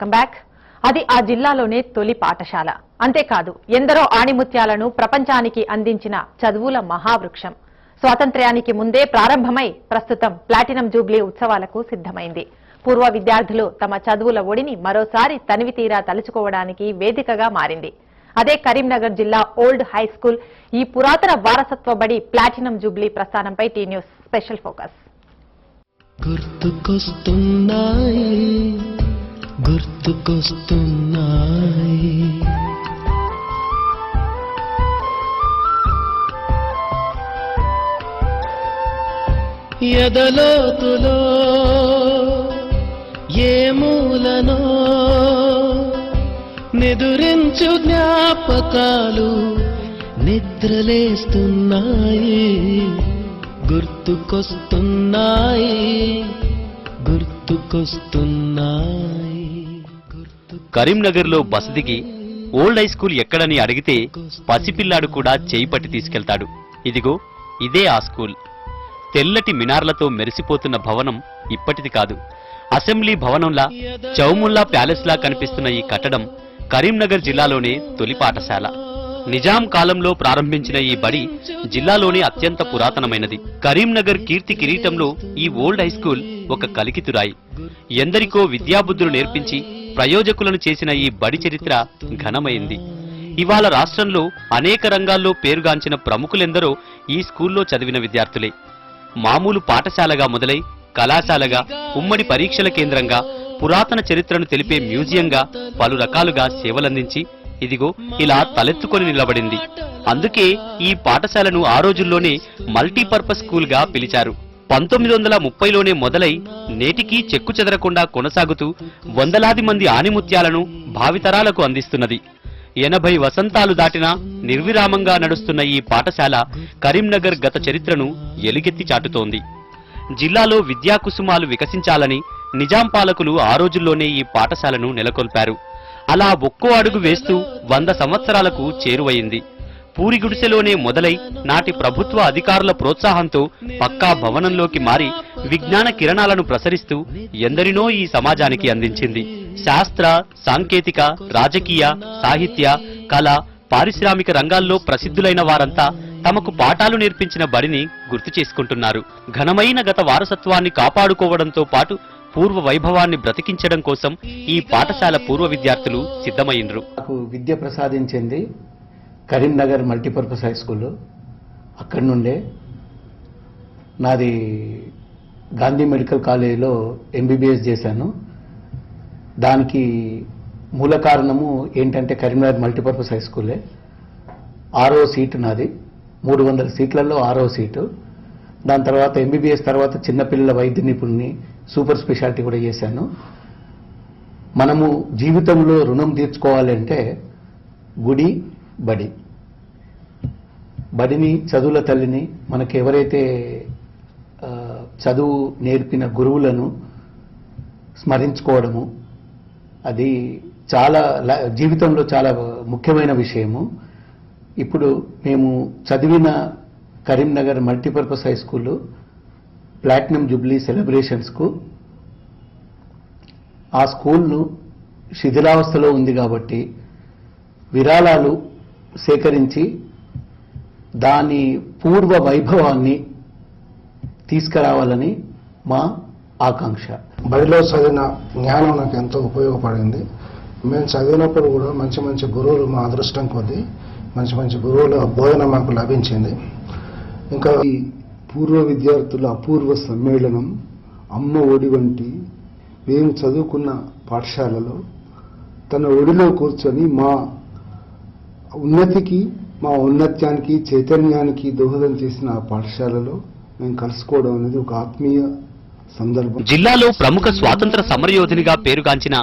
Welcome back. అది ఆ జిల్లాలోనే తొలి పాఠశాల. అంతేకాదు ఎందరో ఆణిముత్యాలను ప్రపంచానికి అందించిన చదువుల మహావృక్షం. స్వాతంత్ర్యానికి ముందే ప్రారంభమై ప్రస్తుతం ప్లాటినం జూబ్లీ ఉత్సవాలకు సిద్ధమైంది. పూర్వ విద్యార్థులు తమ చదువుల ఒడిని మరోసారి తనివితీరా తలుచుకోవడానికి వేదికగా మారింది. అదే కరీంనగర్ జిల్లా ఓల్డ్ హై స్కూల్. ఈ పురాతన వారసత్వ బడి ప్లాటినం జూబ్లీ ప్రస్థానంపై టీ న్యూస్ స్పెషల్ ఫోకస్. ఎదలోతులో ఏ మూలనో నిదురించు జ్ఞాపకాలు నిద్రలేస్తున్నాయి, గుర్తుకొస్తున్నాయి. కరీంనగర్లో బస్ దిగి ఓల్డ్ హై స్కూల్ ఎక్కడని అడిగితే పసిపిల్లాడు కూడా చేయి పట్టి తీసుకెళ్తాడు. ఇదిగో ఇదే ఆ స్కూల్. తెల్లటి మినార్లతో మెరిసిపోతున్న భవనం ఇప్పటిది కాదు. అసెంబ్లీ భవనంలా, చౌముల్లా ప్యాలెస్లా కనిపిస్తున్న ఈ కట్టడం కరీంనగర్ జిల్లాలోనే తొలి పాఠశాల. నిజాం కాలంలో ప్రారంభించిన ఈ బడి జిల్లాలోనే అత్యంత పురాతనమైనది. కరీంనగర్ కీర్తి కిరీటంలో ఈ ఓల్డ్ హై స్కూల్ ఒక కలికితురాయి. ఎందరికో విద్యాబుద్ధులు నేర్పించి ప్రయోజకులను చేసిన ఈ బడి చరిత్ర ఘనమైంది. ఇవాళ రాష్ట్రంలో అనేక రంగాల్లో పేరుగాంచిన ప్రముఖులెందరో ఈ స్కూల్లో చదివిన విద్యార్థులే. మామూలు పాఠశాలగా మొదలై కళాశాలగా, ఉమ్మడి పరీక్షల కేంద్రంగా, పురాతన చరిత్రను తెలిపే మ్యూజియంగా పలు రకాలుగా సేవలందించి ఇదిగో ఇలా తలెత్తుకొని నిలబడింది. అందుకే ఈ పాఠశాలను ఆ రోజుల్లోనే మల్టీపర్పస్ స్కూల్ గా పిలిచారు. 1930లోనే మొదలై నేటికీ చెక్కు చెదరకుండా కొనసాగుతూ వందలాది మంది ఆణిముత్యాలను భావితరాలకు అందిస్తున్నది. 80 వసంతాలు దాటినా నిర్విరామంగా నడుస్తున్న ఈ పాఠశాల కరీంనగర్ గత చరిత్రను ఎలుగెత్తి చాటుతోంది. జిల్లాలో విద్యాకుసుమాలు వికసించాలని నిజాం పాలకులు ఆ రోజుల్లోనే ఈ పాఠశాలను నెలకొల్పారు. అలా ఒక్కో అడుగు వేస్తూ 100 సంవత్సరాలకు చేరువయింది. పూరి గుడిసెలోనే మొదలై నాటి ప్రభుత్వ అధికారుల ప్రోత్సాహంతో పక్కా భవనంలోకి మారి విజ్ఞాన కిరణాలను ప్రసరిస్తూ ఎందరినో ఈ సమాజానికి అందించింది. శాస్త్ర, సాంకేతిక, రాజకీయ, సాహిత్య, కళ, పారిశ్రామిక రంగాల్లో ప్రసిద్ధులైన వారంతా తమకు పాఠాలు నేర్పించిన బడిని గుర్తు చేసుకుంటున్నారు. ఘనమైన గత వారసత్వాన్ని కాపాడుకోవడంతో పాటు పూర్వ వైభవాన్ని బ్రతికించడం కోసం ఈ పాఠశాల పూర్వ విద్యార్థులు సిద్ధమైనరు. నాకు విద్య ప్రసాదించింది కరీంనగర్ మల్టీపర్పస్ హై స్కూల్. అక్కడి నుండే నాది గాంధీ మెడికల్ కాలేజీలో ఎంబీబీఎస్ చేశాను. దానికి మూల కారణము ఏంటంటే కరీంనగర్ మల్టీపర్పస్ హై స్కూలే. 6వ సీటు నాది, 300 సీట్లలో 6వ సీటు. దాని తర్వాత ఎంబీబీఎస్ తర్వాత చిన్నపిల్లల వైద్య నిపుణుని, సూపర్ స్పెషాలిటీ కూడా చేశాను. మనము జీవితంలో రుణం తీర్చుకోవాలంటే గుడి, బడి. బడిని, చదువుల తల్లిని, మనకు ఎవరైతే చదువు నేర్పిన గురువులను స్మరించుకోవడము, అది చాలా జీవితంలో చాలా ముఖ్యమైన విషయము. ఇప్పుడు మేము చదివిన Karimnagar multipurpose high school platinum jubilee సెలబ్రేషన్స్కు ఆ స్కూల్ను శిథిలావస్థలో ఉంది కాబట్టి విరాళాలు సేకరించి దాని పూర్వ వైభవాన్ని తీసుకురావాలని మా ఆకాంక్ష. బడిలో చదివిన జ్ఞానం నాకు ఎంతో ఉపయోగపడింది. మేము చదివినప్పుడు కూడా మంచి మంచి గురువులు, మా అదృష్టం కొద్దీ మంచి మంచి గురువుల బోధన మాకు లభించింది. ఇంకా ఈ పూర్వ విద్యార్థుల అపూర్వ సమ్మేళనం, అమ్మ ఒడి వంటి మేము చదువుకున్న పాఠశాలలో తన ఒడిలో కూర్చొని మా ఉన్నతికి, మా ఔన్నత్యానికి, చైతన్యానికి దోహదం చేసిన ఆ పాఠశాలలో మేము కలుసుకోవడం అనేది ఒక ఆత్మీయ సందర్భం. జిల్లాలో ప్రముఖ స్వాతంత్ర సమరయోధునిగా పేరుగాంచిన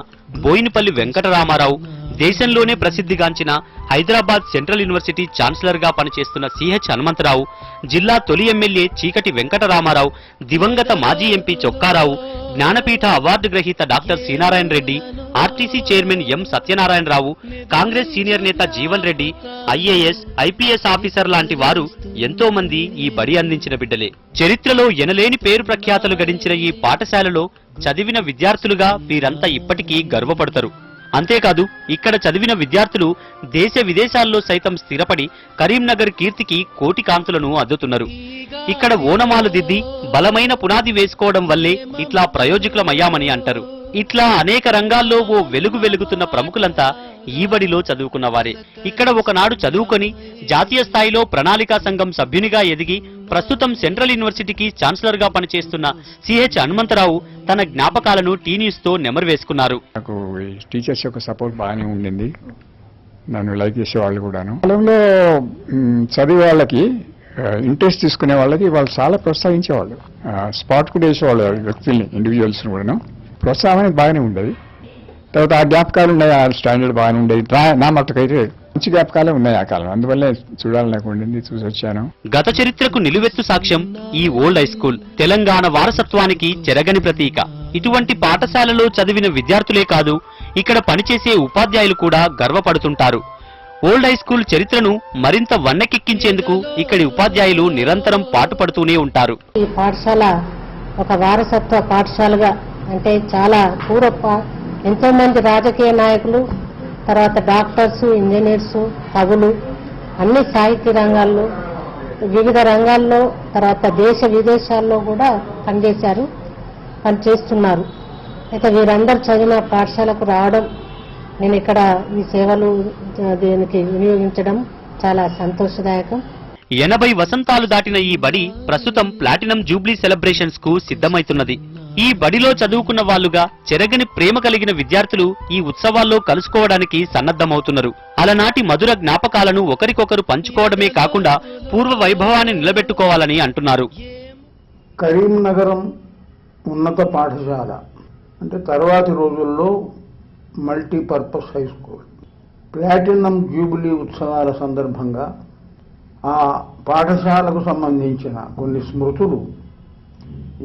బోయినపల్లి వెంకటరామారావు, దేశంలోనే ప్రసిద్ధిగాంచిన హైదరాబాద్ సెంట్రల్ యూనివర్సిటీ ఛాన్సలర్ గా పనిచేస్తున్న సిహెచ్ హనుమంతరావు, జిల్లా తొలి ఎమ్మెల్యే చీకటి వెంకటరామారావు, దివంగత మాజీ ఎంపీ చొక్కారావు, జ్ఞానపీఠ అవార్డు గ్రహీత doctor Srinarayana Reddy, RTC chairman M Satyanarayanarao, Congress senior నేత Jeevan Reddy, IAS, IPS officer లాంటి వారు ఎంతో మంది ఈ బడి అందించిన బిడ్డలే. చరిత్రలో ఎనలేని పేరు ప్రఖ్యాతలు గడించిన ఈ పాఠశాలలో చదివిన విద్యార్థులుగా వీరంతా ఇప్పటికీ గర్వపడతారు. అంతేకాదు ఇక్కడ చదివిన విద్యార్థులు దేశ విదేశాల్లో సైతం స్థిరపడి కరీంనగర్ కీర్తికి కోటి కాంతులను అద్దుతున్నారు. ఇక్కడ ఓనమాలు దిద్ది బలమైన పునాది వేసుకోవడం వల్లే ఇట్లా ప్రయోజకులమయ్యామని అంటారు. ఇట్లా అనేక రంగాల్లో ఓ వెలుగు వెలుగుతున్న ప్రముఖులంతా ఈ బడిలో చదువుకున్న వారే. ఇక్కడ ఒకనాడు చదువుకొని జాతీయ స్థాయిలో ప్రణాళికా సంఘం సభ్యునిగా ఎదిగి ప్రస్తుతం సెంట్రల్ యూనివర్సిటీకి ఛాన్సలర్ గా పనిచేస్తున్న సిహెచ్ హనుమంతరావు తన జ్ఞాపకాలను టీన్యూస్ తో నెమరు వేసుకున్నారు. నాకు ఈ టీచర్స్ యొక్క సపోర్ట్ బాగానే ఉండింది. నన్ను లైక్ చేసేవాళ్ళు కూడాను. కాలంలో చదివే వాళ్ళకి ఇంట్రెస్ట్ తీసుకునే వాళ్ళకి వాళ్ళు చాలా ప్రోత్సహించేవాళ్ళు. స్పాట్ కూడా వేసేవాళ్ళు వ్యక్తుల్ని, ఇండివిజువల్స్ కూడాను. ప్రోత్సాహం అనేది బాగానే ఉండేది. తర్వాత ఆ జ్ఞాపకాలు ఉన్నాయి, ఆ స్టాండర్డ్ బాగానే ఉండేది. నా మట్టుకైతే మంచి జ్ఞాపకాలే ఉన్నాయి ఆ కాలం. అందువల్లే చూడాలని నాకు ఉండింది, చూసి వచ్చాను. గత చరిత్రకు నిలువెత్తు సాక్ష్యం ఈ ఓల్డ్ హై స్కూల్. తెలంగాణ వారసత్వానికి చెరగని ప్రతీక. ఇటువంటి పాఠశాలలో చదివిన విద్యార్థులే కాదు, ఇక్కడ పనిచేసే ఉపాధ్యాయులు కూడా గర్వపడుతుంటారు. ఓల్డ్ హై స్కూల్ చరిత్రను మరింత వన్నెకెక్కించేందుకు ఇక్కడి ఉపాధ్యాయులు నిరంతరం పాటుపడుతూనే ఉంటారు. ఈ పాఠశాల ఒక వారసత్వ పాఠశాలగా, అంటే చాలా ఎంతో మంది రాజకీయ నాయకులు, తర్వాత డాక్టర్స్, ఇంజనీర్స్, కవులు, అన్ని సాహిత్య రంగాల్లో, వివిధ రంగాల్లో, తర్వాత దేశ విదేశాల్లో కూడా పనిచేస్తున్నారు. అయితే వీరందరూ చదివిన పాఠశాలకు రావడం, నేను ఇక్కడ ఈ సేవలు దీనికి వినియోగించడం చాలా సంతోషదాయకం. 80 వసంతాలు దాటిన ఈ బడి ప్రస్తుతం ప్లాటినం జూబ్లీ సెలబ్రేషన్స్ కు సిద్ధమైతున్నది. ఈ బడిలో చదువుకున్న వాళ్లుగా చెరగని ప్రేమ కలిగిన విద్యార్థులు ఈ ఉత్సవాల్లో కలుసుకోవడానికి సన్నద్ధమవుతున్నారు. అలనాటి మధుర జ్ఞాపకాలను ఒకరికొకరు పంచుకోవడమే కాకుండా పూర్వ వైభవాన్ని నిలబెట్టుకోవాలని అంటున్నారు. కరీంనగరం ఉన్నత పాఠశాల అంటే తర్వాతి రోజుల్లో multipurpose high school. Platinum jubilee ఉత్సవాల సందర్భంగా ఆ పాఠశాలకు సంబంధించిన కొన్ని స్మృతులు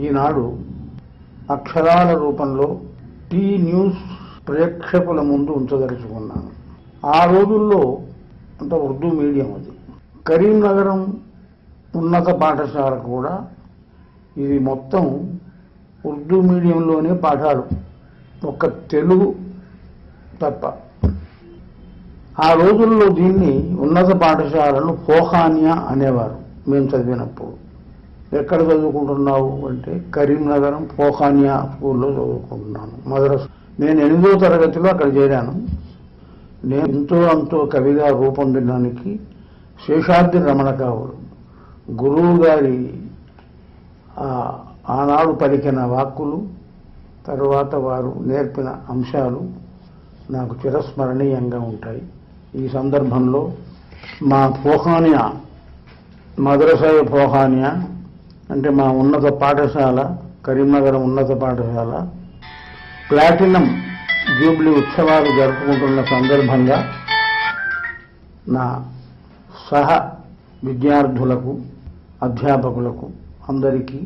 ఈనాడు అక్షరాల రూపంలో టీ న్యూస్ ప్రేక్షకుల ముందు ఉంచదలుచుకున్నాను. ఆ రోజుల్లో అంత ఉర్దూ మీడియం అది. కరీంనగరం ఉన్నత పాఠశాల కూడా ఇది మొత్తం ఉర్దూ మీడియంలోనే పాఠాలు, ఒక్క తెలుగు తప్ప. ఆ రోజుల్లో దీన్ని ఉన్నత పాఠశాలను పోఖానియా అనేవారు. మేము చదివినప్పుడు ఎక్కడ చదువుకుంటున్నావు అంటే కరీంనగరం పోఖానియా స్కూల్లో చదువుకుంటున్నాను, మద్రసా. నేను 8వ తరగతిలో అక్కడ చేరాను. నేను ఎంతో అంతో కవిగా రూపొందడానికి శేషాద్రి రమణకావులు గురువు గారి ఆనాడు పలికిన వాక్కులు, తరువాత వారు నేర్పిన అంశాలు నాకు చిరస్మరణీయంగా ఉంటాయి. ఈ సందర్భంలో మా పోఖానియా మద్రసా పోఖానియా అంటే మా ఉన్నత పాఠశాల, కరీంనగరం ఉన్నత పాఠశాల ప్లాటినం జూబ్లీ ఉత్సవాలు జరుపుకుంటున్న సందర్భంగా నా సహ విద్యార్థులకు, అధ్యాపకులకు అందరికీ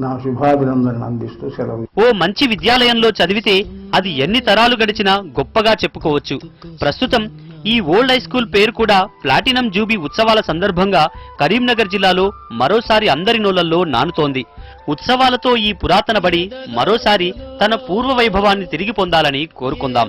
నా శుభాభినందనలు అందిస్తూ సెలవు. ఓ మంచి విద్యాలయంలో చదివితే అది ఎన్ని తరాలు గడిచినా గొప్పగా చెప్పుకోవచ్చు. ప్రస్తుతం ఈ ఓల్డ్ హై స్కూల్ పేరు కూడా ప్లాటినం జూబీ ఉత్సవాల సందర్భంగా కరీంనగర్ జిల్లాలో మరోసారి అందరి నోళ్లలో నానుతోంది. ఉత్సవాలతో ఈ పురాతన బడి మరోసారి తన పూర్వ వైభవాన్ని తిరిగి పొందాలని కోరుకుందాం.